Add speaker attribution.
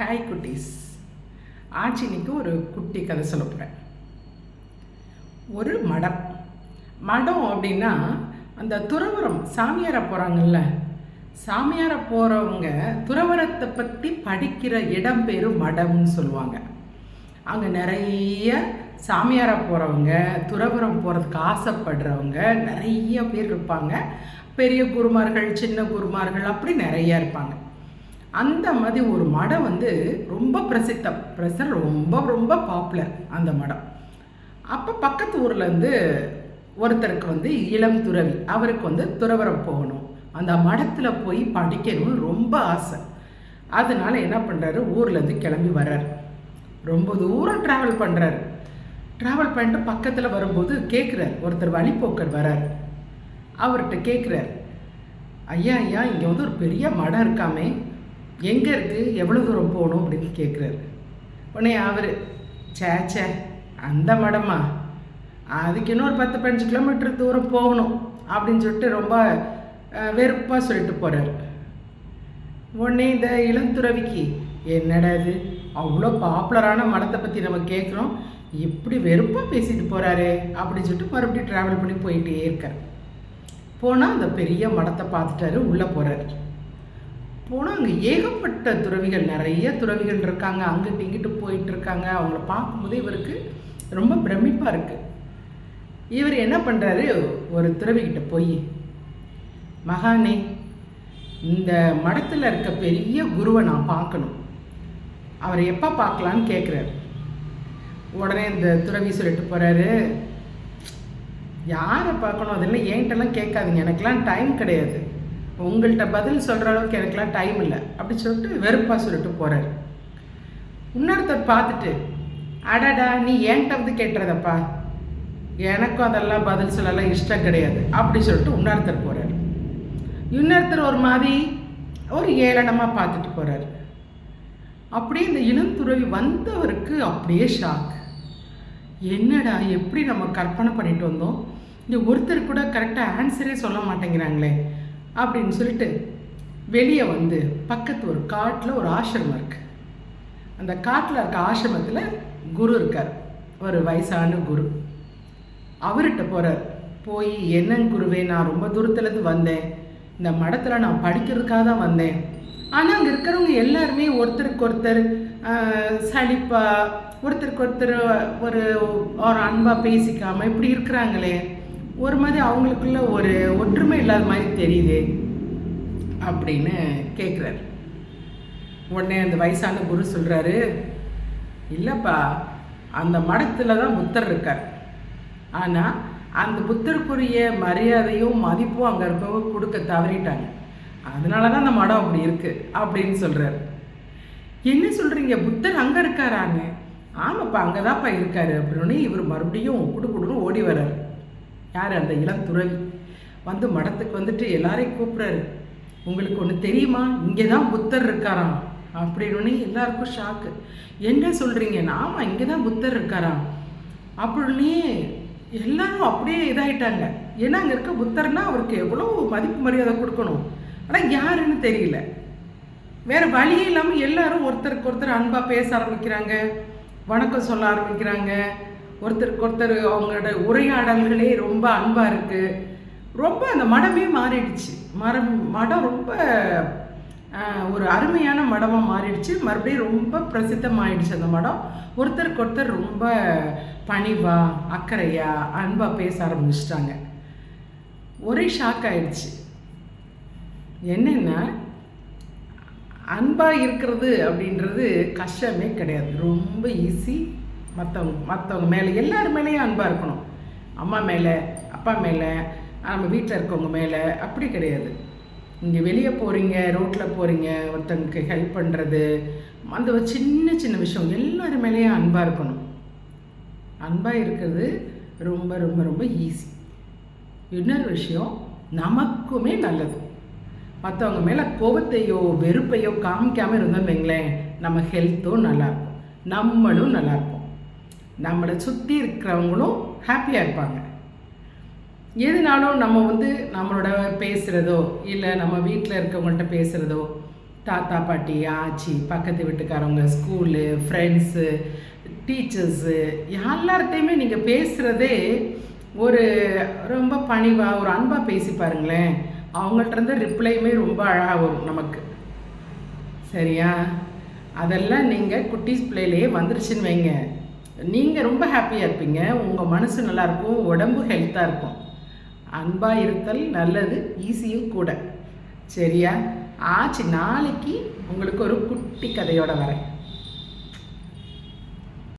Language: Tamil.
Speaker 1: ஹாய் குட்டீஸ். ஆச்சினிக்கு ஒரு குட்டி கதை சொல்ல போகிறேன். ஒரு மடம் அப்படின்னா அந்த துறவரம் சாமியாரை போகிறாங்கல்ல, சாமியாரை போகிறவங்க துறவரத்தை பற்றி படிக்கிற இடம் பேர் மடம்னு சொல்லுவாங்க. அங்கே நிறைய சாமியாரை போகிறவங்க, துறவரம் போகிறதுக்கு ஆசைப்படுறவங்க நிறைய பேர் இருப்பாங்க. பெரிய குருமார்கள், சின்ன குருமார்கள், அப்படி நிறைய இருப்பாங்க. அந்த மாதிரி ஒரு மடம் ரொம்ப பிரசித்தம், ரொம்ப ரொம்ப பாப்புலர் அந்த மடம். அப்போ பக்கத்து ஊர்லேருந்து ஒருத்தருக்கு இளம் துறவி, அவருக்கு துறவரம் போகணும், அந்த மடத்தில் போய் படிக்கணும்னு ரொம்ப ஆசை. அதனால என்ன பண்ணுறாரு, ஊர்லேருந்து கிளம்பி வர்றாரு. ரொம்ப தூரம் ட்ராவல் பண்ணுறாரு. ட்ராவல் பண்ணிட்டு பக்கத்தில் வரும்போது கேட்குறாரு, ஒருத்தர் வழிபோக்கர் வர்றாரு. அவர்கிட்ட கேட்குறாரு, ஐயா ஐயா, இங்கே ஒரு பெரிய மடம் இருக்காமே, எங்கே இருக்குது, எவ்வளோ தூரம் போகணும் அப்படின்னு கேட்குறாரு. உடனே அவர், சே அந்த மடமா, அதுக்கு இன்னொரு 10-15 கிலோமீட்டர் தூரம் போகணும் அப்படின்னு சொல்லிட்டு ரொம்ப வெறுப்பாக சொல்லிட்டு போகிறாரு. உடனே இந்த இளந்துறவிக்கு, என்னடா இது, அவ்வளோ பாப்புலரான மடத்தை பற்றி நம்ம கேட்குறோம், இப்படி வெறுப்பாக பேசிட்டு போகிறாரு அப்படின்னு சொல்லிட்டு மறுபடியும் ட்ராவல் பண்ணி போயிட்டே இருக்கார். போனால் அந்த பெரிய மடத்தை பார்த்துட்டாரு, உள்ளே போகிறாரு. போனால் அங்கே ஏகப்பட்ட துறவிகள், நிறைய துறவிகள் இருக்காங்க, அங்கிட்டு இங்கிட்டு போயிட்டு இருக்காங்க. அவங்கள பார்க்கும்போது இவருக்கு ரொம்ப பிரமிப்பாக இருக்குது. இவர் என்ன பண்ணுறாரு, ஒரு துறவிக்கிட்ட போய், மகானே, இந்த மடத்தில் இருக்க பெரிய குருவை நான் பார்க்கணும், அவரை எப்போ பார்க்கலான்னு கேட்குறாரு. உடனே இந்த துறவி சொல்லிட்டு போகிறாரு, யாரை பார்க்கணும் அதெல்லாம் என்கிட்டலாம் கேட்காதீங்க, எனக்கெலாம் டைம் கிடையாது, உங்கள்கிட்ட பதில் சொல்கிற அளவுக்கு எனக்குலாம் டைம் இல்லை அப்படி சொல்லிட்டு வெறுப்பாக சொல்லிட்டு போகிறார். இன்னொருத்தர் பார்த்துட்டு, அடாடா, நீ என்கிட்ட கேட்டுறதப்பா, எனக்கும் அதெல்லாம் பதில் சொல்லலாம் இஷ்டம் கிடையாது அப்படி சொல்லிட்டு இன்னொருத்தர் போகிறார். இன்னொருத்தர் ஒரு மாதிரி ஒரு ஏளனமாக பார்த்துட்டு போகிறார். அப்படியே இந்த இளந்துறவி வந்தவருக்கு அப்படியே ஷாக். என்னடா, எப்படி நம்ம கற்பனை பண்ணிட்டு வந்தோம், இந்த ஒருத்தர் கூட கரெக்டாக ஆன்சரே சொல்ல மாட்டேங்கிறாங்களே அப்படின்னு சொல்லிட்டு வெளியே பக்கத்து ஒரு காட்டில் ஒரு ஆசிரமம் இருக்குது. அந்த காட்டில் இருக்க ஆசிரமத்தில் குரு இருக்கார், ஒரு வயசான குரு. அவர்கிட்ட போகிறார். போய், என்னங்க குருவே, நான் ரொம்ப தூரத்துலேருந்து வந்தேன், இந்த மடத்தில் நான் படிக்கிறதுக்காக தான் வந்தேன், ஆனால் அங்கே இருக்கிறவங்க எல்லாருமே ஒருத்தருக்கு ஒருத்தர் சலிப்பாக, ஒருத்தருக்கு ஒருத்தர் ஒரு அன்பாக பேசிக்காமல் இப்படி இருக்கிறாங்களே, ஒரு மாதிரி அவங்களுக்குள்ள ஒரு ஒற்றுமை இல்லாத மாதிரி தெரியுது அப்படின்னு கேட்குறாரு. உடனே அந்த வயசான குரு சொல்கிறாரு, இல்லைப்பா, அந்த மடத்தில் தான் புத்தர் இருக்கார், ஆனால் அந்த புத்தருக்குரிய மரியாதையும் மதிப்பும் அங்கே இருக்கவங்க கொடுக்க தவறிட்டாங்க, அதனால தான் அந்த மடம் அப்படி இருக்குது அப்படின்னு சொல்கிறார். என்ன சொல்கிறீங்க, புத்தர் அங்கே இருக்காராங்க? ஆமாப்பா, அங்கே தான்ப்பா இருக்காரு அப்படின்னு இவர் மறுபடியும் குடுன்னு ஓடி வர்றாரு. யார், அந்த இளம் துறவி மடத்துக்கு எல்லாரையும் கூப்பிட்றாரு. உங்களுக்கு ஒன்று தெரியுமா, இங்கே தான் புத்தர் இருக்காராம் அப்படின்னு. எல்லாருக்கும் ஷாக்கு. என்ன சொல்கிறீங்க? ஆமாம், இங்கே தான் புத்தர் இருக்காராம் அப்படின்னு எல்லாரும் அப்படியே இதாகிட்டாங்க. ஏன்னா அங்கே இருக்க புத்தர்னா அவருக்கு எவ்வளோ மதிப்பு மரியாதை கொடுக்கணும், ஆனால் யாருன்னு தெரியல. வேறு வழியே இல்லாமல் எல்லாரும் ஒருத்தருக்கு ஒருத்தர் அன்பாக பேச ஆரம்பிக்கிறாங்க, வணக்கம் சொல்ல ஆரம்பிக்கிறாங்க. ஒருத்தருக்கு ஒருத்தர் அவங்களோட உரையாடல்களே ரொம்ப அன்பாக இருக்குது. ரொம்ப அந்த மடமே மாறிடுச்சு. மடம் ரொம்ப ஒரு அருமையான மடமாக மாறிடுச்சு. மறுபடியும் ரொம்ப பிரசித்தமாயிடுச்சு அந்த மடம். ஒருத்தருக்கு ஒருத்தர் ரொம்ப பணிவாக, அக்கறையாக, அன்பாக பேச ஆரம்பிச்சிட்டாங்க. ஒரே ஷாக் ஆயிடுச்சு. என்னென்னா, அன்பாக இருக்கிறது அப்படின்றது கஷ்டமே கிடையாது, ரொம்ப ஈஸி. மற்றவங்க மேலே, எல்லார் மேலேயும் அன்பாக இருக்கணும். அம்மா மேலே, அப்பா மேலே, நம்ம வீட்டில் இருக்கவங்க மேலே அப்படி கிடையாது. இங்கே வெளியே போகிறீங்க, ரோட்டில் போகிறீங்க, ஒருத்தங்களுக்கு ஹெல்ப் பண்ணுறது, அந்த சின்ன சின்ன விஷயம் எல்லார் மேலேயும் அன்பாக இருக்கணும். அன்பாக இருக்கிறது ரொம்ப ரொம்ப ரொம்ப ஈஸி. இன்னொரு விஷயம், நமக்குமே நல்லது. மற்றவங்க மேலே கோபத்தையோ வெறுப்பையோ காமிக்காமல் இருந்தோம் வைங்களேன், நம்ம ஹெல்த்தும் நல்லாயிருக்கும், நம்மளும் நல்லாயிருப்போம், நம்மளை சுற்றி இருக்கிறவங்களும் ஹாப்பியாக இருப்பாங்க. எதுனாலும் நம்ம நம்மளோட பேசுகிறதோ இல்லை நம்ம வீட்டில் இருக்கவங்கள்ட்ட பேசுகிறதோ தாத்தா பாட்டி ஆச்சி பக்கத்து வீட்டுக்காரவங்க ஸ்கூலு ஃப்ரெண்ட்ஸு டீச்சர்ஸு எல்லார்ட்டையுமே நீங்கள் பேசுகிறதே ஒரு ரொம்ப பணிவாக ஒரு அன்பாக பேசி பாருங்களேன். அவங்கள்ட்ட இருந்து ரிப்ளையுமே ரொம்ப அழகாக வரும் நமக்கு. சரியா? அதெல்லாம் நீங்கள் குட்டீஸ் பிள்ளையிலேயே வந்துருச்சுன்னு வைங்க, நீங்கள் ரொம்ப ஹாப்பியாக இருப்பீங்க. உங்கள் மனசு நல்லாயிருக்கும், உடம்பு ஹெல்த்தாக இருக்கும். அன்பாக இருத்தல் நல்லது, ஈஸியும் கூட. சரியா? ஆச்சு. நாளைக்கு உங்களுக்கு ஒரு குட்டி கதையோட வரேன்.